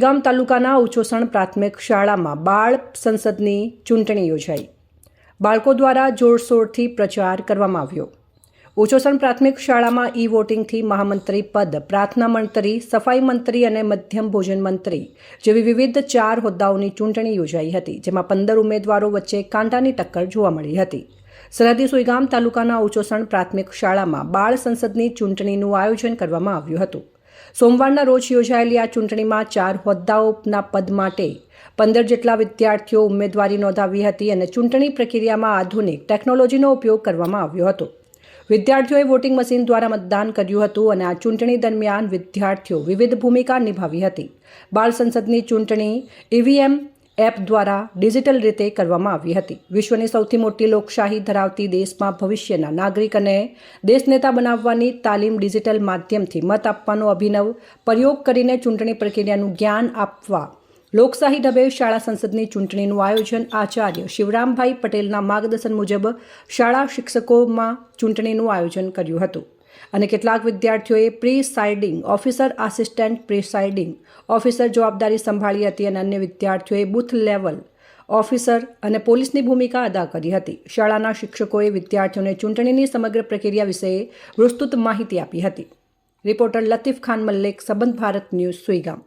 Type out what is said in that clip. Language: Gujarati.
ગામ તાલુકાના ઉચોસણ પ્રાથમિક શાળામાં બાળ સંસદની ચૂંટણી યોજાઈ. બાળકો દ્વારા જોરશોરથી પ્રચાર કરવામાં આવ્યો. ઉચોસણ પ્રાથમિક શાળામાં ઈ વોટિંગથી મહામંત્રી પદ, પ્રાર્થના મંત્રી, સફાઈ મંત્રી અને મધ્યમ ભોજન મંત્રી જેવી વિવિધ 4 હોદ્દાઓની ચૂંટણી યોજાઈ હતી, જેમાં 15 ઉમેદવારો વચ્ચે કાંટાની ટક્કર જોવા મળી હતી. સરહદી સુઈગામ તાલુકાના ઉચોસણ પ્રાથમિક શાળામાં બાળ સંસદની ચૂંટણીનું આયોજન કરવામાં આવ્યું હતું. સોમવારના રોજ યોજાયેલી આ ચૂંટણીમાં 4 હોદ્દાઓના પદ માટે 15 જેટલા વિદ્યાર્થીઓ ઉમેદવારી નોંધાવી હતી અને ચૂંટણી પ્રક્રિયામાં આધુનિક ટેકનોલોજીનો ઉપયોગ કરવામાં આવ્યો હતો. વિદ્યાર્થીઓએ વોટિંગ મશીન દ્વારા મતદાન કર્યું હતું અને આ ચૂંટણી દરમિયાન વિદ્યાર્થીઓ વિવિધ ભૂમિકા નિભાવી હતી. બાળ સંસદની ચૂંટણી ઈવીએમ એપ દ્વારા ડિજિટલ રીતે કરવામાં આવી હતી. વિશ્વની સૌથી મોટી લોકશાહી ધરાવતી દેશમાં ભવિષ્યના નાગરિક અને દેશનેતા બનાવવાની તાલીમ ડિજિટલ માધ્યમથી મત આપવાનો અભિનવ પ્રયોગ કરીને ચૂંટણી પ્રક્રિયાનું જ્ઞાન આપવા લોકશાહી ઢબે શાળા સંસદની ચૂંટણીનું આયોજન આચાર્ય શિવરામભાઈ પટેલના માર્ગદર્શન મુજબ શાળા શિક્ષકોમાં ચૂંટણીનું આયોજન કર્યું હતું અને કેટલાક વિદ્યાર્થીઓએ presiding officer, assistant presiding officer જવાબદારી સંભાળી હતી અને અન્ય વિદ્યાર્થીઓએ બૂથ લેવલ ઓફિસર અને પોલીસની ભૂમિકા અદા કરી હતી. શાળાના શિક્ષકોએ વિદ્યાર્થીઓને ચૂંટણીની સમગ્ર પ્રક્રિયા વિશે વિસ્તૃત માહિતી આપી હતી. રિપોર્ટર લતીફ ખાન મલ્લિક, સંબંધ ભારત ન્યૂઝ, સુઈગામ.